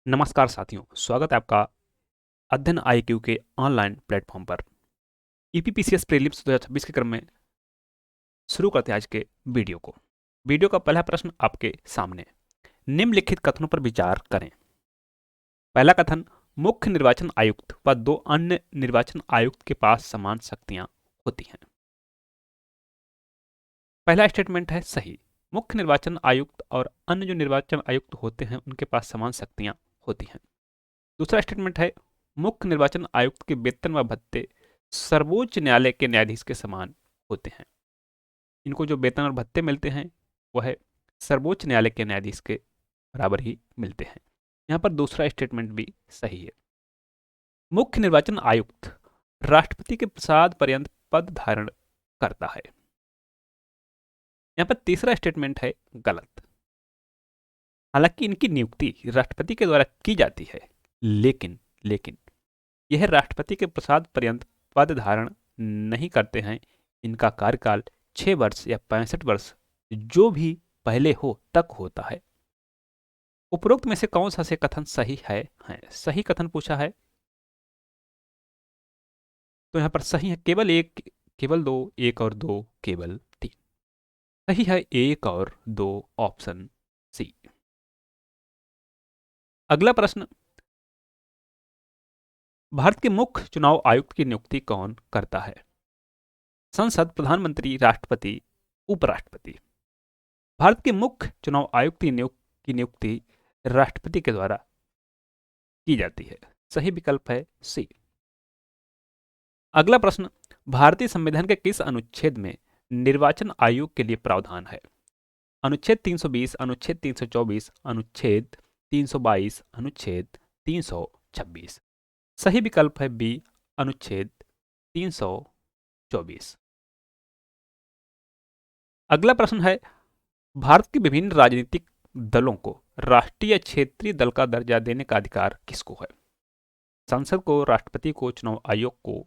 नमस्कार साथियों, स्वागत है आपका अध्ययन आईक्यू के ऑनलाइन प्लेटफॉर्म पर। ईपीपीसीएस प्रीलिम्स 2026 के क्रम में शुरू करते हैं आज के वीडियो को। वीडियो का पहला प्रश्न आपके सामने, निम्नलिखित कथनों पर विचार करें। पहला कथन, मुख्य निर्वाचन आयुक्त व दो अन्य निर्वाचन आयुक्त के पास समान शक्तियां होती हैं। पहला स्टेटमेंट है सही। मुख्य निर्वाचन आयुक्त और अन्य जो निर्वाचन आयुक्त होते हैं उनके पास समान शक्तियां होती हैं। दूसरा स्टेटमेंट है, मुख्य निर्वाचन आयुक्त के वेतन व भत्ते सर्वोच्च न्यायालय के न्यायाधीश के समान होते हैं। इनको जो वेतन और भत्ते मिलते हैं वह सर्वोच्च न्यायालय के न्यायाधीश के बराबर ही मिलते हैं। यहाँ पर दूसरा स्टेटमेंट भी सही है। मुख्य निर्वाचन आयुक्त राष्ट्रपति के प्रसाद पर्यंत पद धारण करता है। यहाँ पर तीसरा स्टेटमेंट है गलत। हालांकि इनकी नियुक्ति राष्ट्रपति के द्वारा की जाती है, लेकिन यह राष्ट्रपति के प्रसाद पर्यंत पद धारण नहीं करते हैं। इनका कार्यकाल 6 वर्ष या 65 वर्ष जो भी पहले हो तक होता है। उपरोक्त में से कौन सा से कथन सही है? सही कथन पूछा है तो यहां पर सही है केवल एक, केवल दो, एक और दो, केवल तीन। सही है एक और दो, ऑप्शन सी। अगला प्रश्न, भारत के मुख्य चुनाव आयुक्त की नियुक्ति कौन करता है? संसद, प्रधानमंत्री, राष्ट्रपति, उपराष्ट्रपति। भारत के मुख्य चुनाव आयुक्त की नियुक्ति राष्ट्रपति के द्वारा की जाती है। सही विकल्प है सी। अगला प्रश्न, भारतीय संविधान के किस अनुच्छेद में निर्वाचन आयोग के लिए प्रावधान है? अनुच्छेद 320, अनुच्छेद 324, अनुच्छेद 322, अनुच्छेद 326। सही विकल्प है बी, अनुच्छेद 324। अगला प्रश्न है, भारत के विभिन्न राजनीतिक दलों को राष्ट्रीय या क्षेत्रीय दल का दर्जा देने का अधिकार किसको है? संसद को, राष्ट्रपति को, चुनाव आयोग को,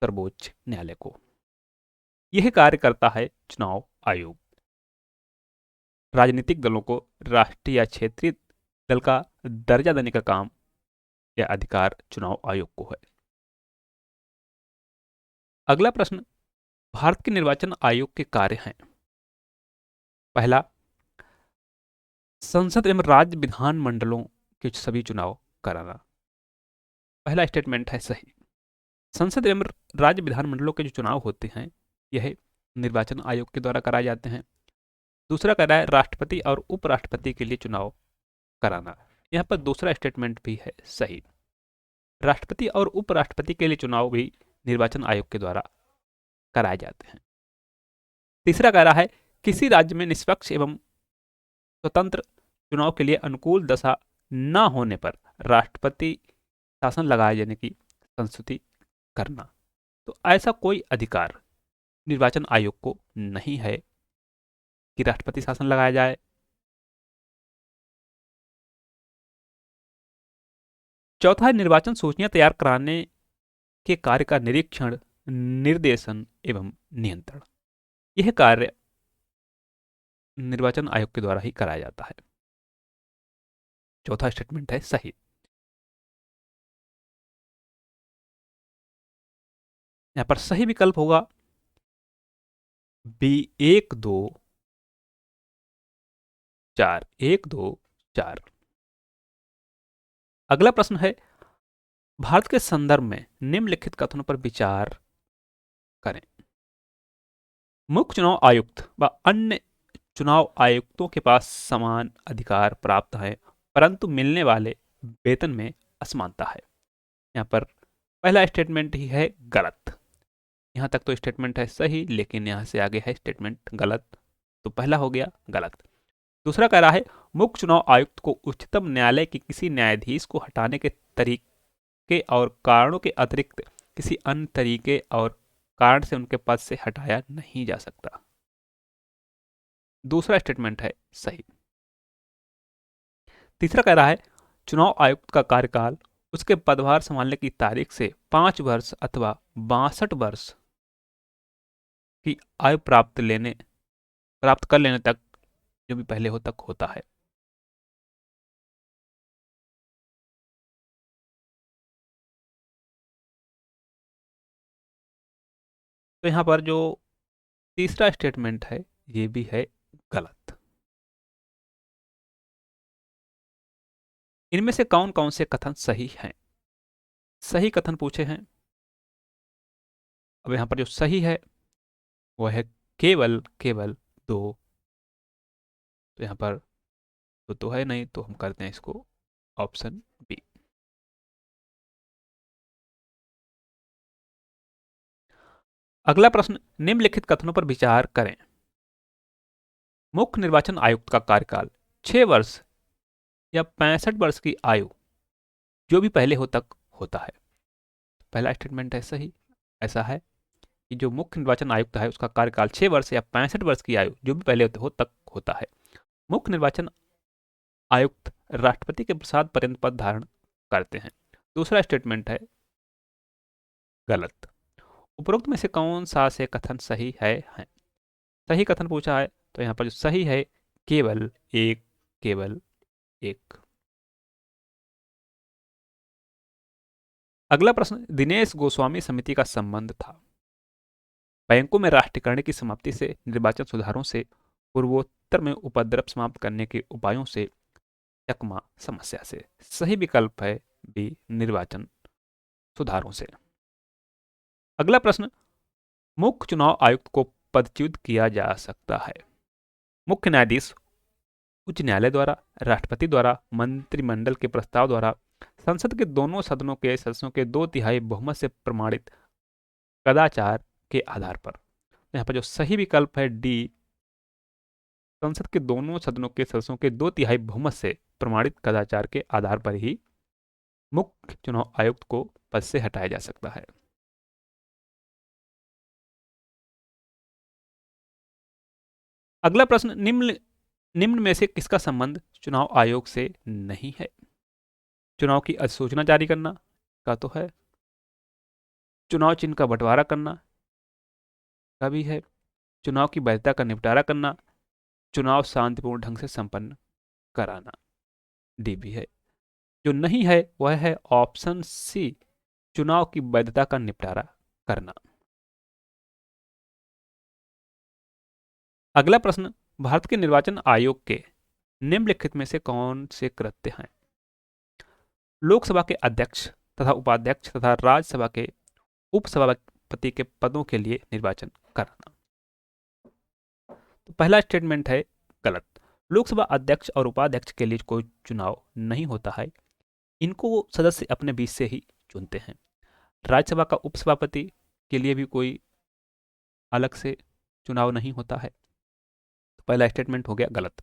सर्वोच्च न्यायालय को। यह कार्य करता है चुनाव आयोग। राजनीतिक दलों को राष्ट्रीय या क्षेत्रीय दल का दर्जा देने का काम या अधिकार चुनाव आयोग को है। अगला प्रश्न, भारत के निर्वाचन आयोग के कार्य हैं। पहला, संसद एवं राज्य विधान मंडलों के सभी चुनाव कराना। पहला स्टेटमेंट है सही। संसद एवं राज्य विधान मंडलों के जो चुनाव होते हैं यह निर्वाचन आयोग के द्वारा कराए जाते हैं। दूसरा कह रहा है राष्ट्रपति और उपराष्ट्रपति के लिए चुनाव कराना। यहाँ पर दूसरा स्टेटमेंट भी है सही। राष्ट्रपति और उपराष्ट्रपति के लिए चुनाव भी निर्वाचन आयोग के द्वारा कराए जाते हैं। तीसरा कह रहा है किसी राज्य में निष्पक्ष एवं स्वतंत्र चुनाव के लिए अनुकूल दशा न होने पर राष्ट्रपति शासन लगाए जाने की संस्तुति करना। तो ऐसा कोई अधिकार निर्वाचन आयोग को नहीं है कि राष्ट्रपति शासन लगाया जाए। चौथा है निर्वाचन सूचियां तैयार कराने के कार्य का निरीक्षण, निर्देशन एवं नियंत्रण। यह कार्य निर्वाचन आयोग के द्वारा ही कराया जाता है। चौथा स्टेटमेंट है सही। यहां पर सही विकल्प होगा बी, 1 2 4, 1 2 4। अगला प्रश्न है, भारत के संदर्भ में निम्नलिखित कथनों पर विचार करें। मुख्य चुनाव आयुक्त व अन्य चुनाव आयुक्तों के पास समान अधिकार प्राप्त है, परंतु मिलने वाले वेतन में असमानता है। यहाँ पर पहला स्टेटमेंट ही है गलत। यहाँ तक तो स्टेटमेंट है सही, लेकिन यहाँ से आगे है स्टेटमेंट गलत। तो पहला हो गया गलत। दूसरा कह रहा है मुख्य चुनाव आयुक्त को उच्चतम न्यायालय के किसी न्यायाधीश को हटाने के तरीके और कारणों के अतिरिक्त किसी अन्य तरीके और कारण से उनके पद से हटाया नहीं जा सकता। दूसरा स्टेटमेंट है सही। तीसरा कह रहा है चुनाव आयुक्त का कार्यकाल उसके पदभार संभालने की तारीख से 5 वर्ष अथवा 62 वर्ष की आयु प्राप्त कर लेने तक, जो भी पहले हो तक होता है। तो यहाँ पर जो तीसरा स्टेटमेंट है ये भी है गलत। इनमें से कौन कौन से कथन सही हैं? सही कथन पूछे हैं। अब यहाँ पर जो सही है वो है केवल केवल दो। तो यहाँ पर तो है नहीं, तो हम करते हैं इसको ऑप्शन बी। अगला प्रश्न, निम्नलिखित कथनों पर विचार करें। मुख्य निर्वाचन आयुक्त का कार्यकाल 6 वर्ष या 65 वर्ष की आयु जो भी पहले हो तक होता है। पहला स्टेटमेंट है सही। ऐसा है कि जो मुख्य निर्वाचन आयुक्त है उसका कार्यकाल 6 वर्ष या 65 वर्ष की आयु जो भी पहले हो तक होता है। मुख्य निर्वाचन आयुक्त राष्ट्रपति के प्रसाद पर्यंत पद धारण करते हैं। दूसरा स्टेटमेंट है गलत। उपरोक्त में से कौन सा से कथन सही है? सही कथन पूछा है, तो यहाँ पर जो सही है केवल एक, केवल एक। अगला प्रश्न, दिनेश गोस्वामी समिति का संबंध था। बैंकों में राष्ट्रीयकरण की समाप्ति से, निर्वाचन सुधारों से, पूर्वोत्तर में उपद्रव समाप्त करने के उपायों से, चकमा समस्या से। सही विकल्प है बी, निर्वाचन सुधारों से। अगला प्रश्न, मुख्य चुनाव आयुक्त को पदच्युत किया जा सकता है। मुख्य न्यायाधीश, उच्च न्यायालय द्वारा, राष्ट्रपति द्वारा, मंत्रिमंडल के प्रस्ताव द्वारा, संसद के दोनों सदनों के सदस्यों के 2/3 बहुमत से प्रमाणित कदाचार के आधार पर। यहाँ पर जो सही विकल्प है डी, संसद के दोनों सदनों के सदस्यों के 2/3 बहुमत से प्रमाणित कदाचार के आधार पर ही मुख्य चुनाव आयुक्त को पद से हटाया जा सकता है। अगला प्रश्न, निम्न निम्न में से किसका संबंध चुनाव आयोग से नहीं है? चुनाव की अधिसूचना जारी करना का तो है, चुनाव चिन्ह का बंटवारा करना का भी है, चुनाव की वैधता का निपटारा करना, चुनाव शांतिपूर्ण ढंग से संपन्न कराना, डी भी है। जो नहीं है वह है ऑप्शन सी, चुनाव की वैधता का निपटारा करना। अगला प्रश्न, भारत के निर्वाचन आयोग के निम्नलिखित में से कौन से कृत्य हैं? लोकसभा के अध्यक्ष तथा उपाध्यक्ष तथा राज्यसभा के उपसभापति के पदों के लिए निर्वाचन कराना। तो पहला स्टेटमेंट है गलत। लोकसभा अध्यक्ष और उपाध्यक्ष के लिए कोई चुनाव नहीं होता है, इनको सदस्य अपने बीच से ही चुनते हैं। राज्यसभा का उपसभापति के लिए भी कोई अलग से चुनाव नहीं होता है। तो पहला स्टेटमेंट हो गया गलत।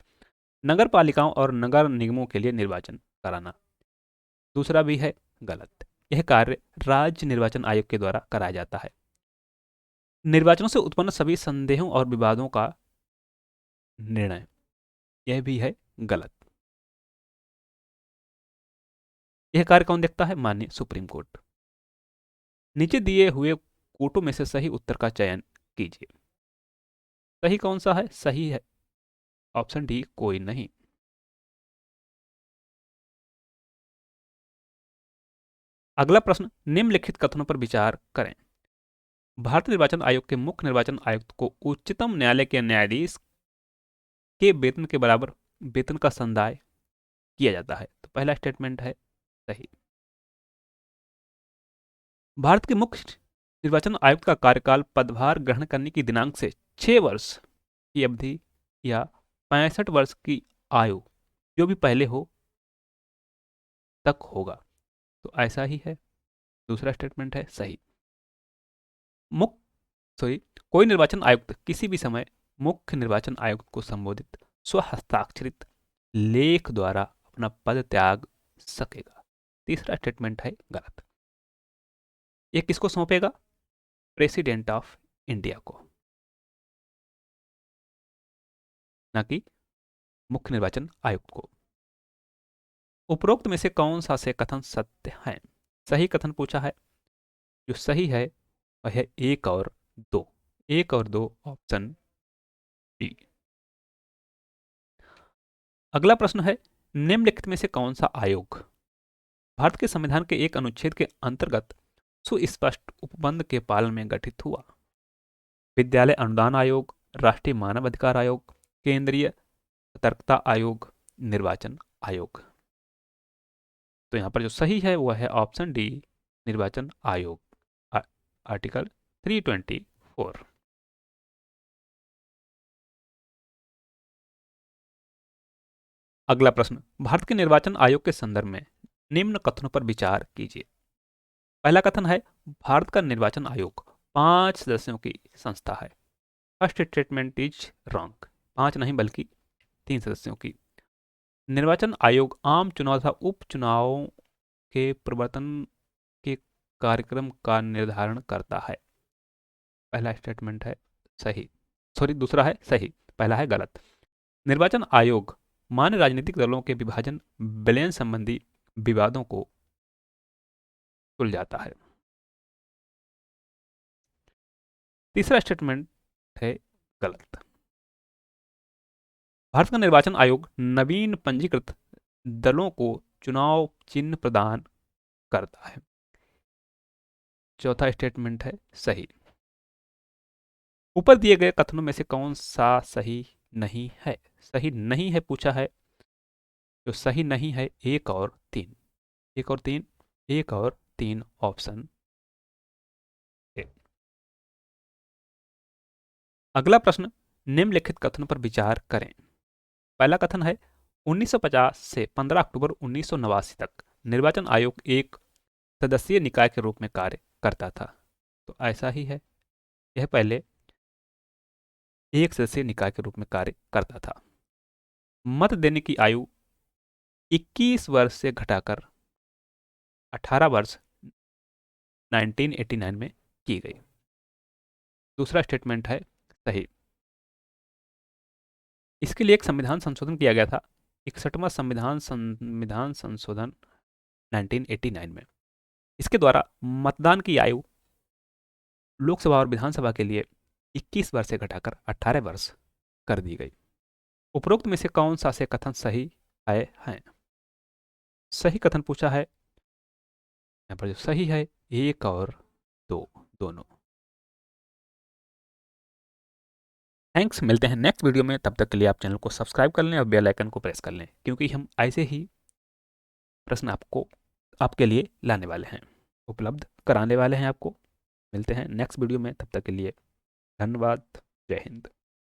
नगर पालिकाओं और नगर निगमों के लिए निर्वाचन कराना, दूसरा भी है गलत। यह कार्य राज्य निर्वाचन आयोग के द्वारा कराया जाता है। निर्वाचनों से उत्पन्न सभी संदेहों और विवादों का निर्णय, यह भी है गलत। यह कार्य कौन देखता है? माननीय सुप्रीम कोर्ट। नीचे दिए हुए कोटों में से सही उत्तर का चयन कीजिए। सही कौन सा है? सही है ऑप्शन डी, कोई नहीं। अगला प्रश्न, निम्नलिखित कथनों पर विचार करें। भारतीय निर्वाचन आयोग के मुख्य निर्वाचन आयुक्त को उच्चतम न्यायालय के न्यायाधीश के वेतन के बराबर वेतन का संदाय किया जाता है। तो पहला स्टेटमेंट है सही। भारत के मुख्य निर्वाचन आयुक्त का कार्यकाल पदभार ग्रहण करने की दिनांक से 6 वर्ष की अवधि या 65 वर्ष की आयु जो भी पहले हो तक होगा। तो ऐसा ही है। दूसरा स्टेटमेंट है सही। मुख्य सॉरी कोई निर्वाचन आयुक्त किसी भी समय मुख्य निर्वाचन आयुक्त को संबोधित स्वहस्ताक्षरित लेख द्वारा अपना पद त्याग सकेगा। तीसरा स्टेटमेंट है गलत। ये किसको सौंपेगा? प्रेसिडेंट ऑफ इंडिया को, ना कि मुख्य निर्वाचन आयुक्त को। उपरोक्त में से कौन सा से कथन सत्य है? सही कथन पूछा है। जो सही है वह है एक और दो। एक और दो ऑप्शन डी। अगला प्रश्न है, निम्नलिखित में से कौन सा आयोग भारत के संविधान के एक अनुच्छेद के अंतर्गत सुस्पष्ट उपबंध के पालन में गठित हुआ? विद्यालय अनुदान आयोग, राष्ट्रीय मानव अधिकार आयोग, केंद्रीय सतर्कता आयोग, निर्वाचन आयोग। तो यहाँ पर जो सही है वह है ऑप्शन डी, निर्वाचन आयोग, आर्टिकल 324। अगला प्रश्न, भारत के निर्वाचन आयोग के संदर्भ में निम्न कथनों पर विचार कीजिए। पहला कथन है, भारत का निर्वाचन आयोग 5 सदस्यों की संस्था है। फर्स्ट स्टेटमेंट इज रॉन्ग, 5 नहीं बल्कि 3 सदस्यों की। निर्वाचन आयोग आम चुनाव तथा उपचुनावों के प्रवर्तन के कार्यक्रम का निर्धारण करता है। पहला स्टेटमेंट है सही, सॉरी दूसरा है सही, पहला है गलत। निर्वाचन आयोग मान्य राजनीतिक दलों के विभाजन विलयन संबंधी विवादों को सुलझाता है। तीसरा स्टेटमेंट है गलत। भारत का निर्वाचन आयोग नवीन पंजीकृत दलों को चुनाव चिन्ह प्रदान करता है। चौथा स्टेटमेंट है सही। ऊपर दिए गए कथनों में से कौन सा सही नहीं है? सही नहीं है पूछा है, जो सही नहीं है 1 और 3, 1 और 3, 1 और 3 ऑप्शन ए। अगला प्रश्न, निम्नलिखित कथनों पर विचार करें। पहला कथन है, 1950 से 15 अक्टूबर 1989 तक निर्वाचन आयोग एक सदस्यीय निकाय के रूप में कार्य करता था। तो ऐसा ही है, यह पहले एक सदस्यीय निकाय के रूप में कार्य करता था। मत देने की आयु 21 वर्ष से घटाकर 18 वर्ष 1989 में की गई। दूसरा स्टेटमेंट है सही। इसके लिए एक संविधान संशोधन किया गया था, 61वां संविधान संशोधन 1989 में। इसके द्वारा मतदान की आयु लोकसभा और विधानसभा के लिए 21 वर्ष से घटाकर 18 वर्ष कर दी गई। उपरोक्त में से कौन सा से कथन सही आए हैं? सही कथन पूछा है, यहाँ पर जो सही है 1 और 2 दोनों। थैंक्स, मिलते हैं नेक्स्ट वीडियो में। तब तक के लिए आप चैनल को सब्सक्राइब कर लें और बेल आइकन को प्रेस कर लें, क्योंकि हम ऐसे ही प्रश्न आपके लिए लाने वाले हैं, उपलब्ध कराने वाले हैं आपको। मिलते हैं नेक्स्ट वीडियो में, तब तक के लिए धन्यवाद। जय हिंद।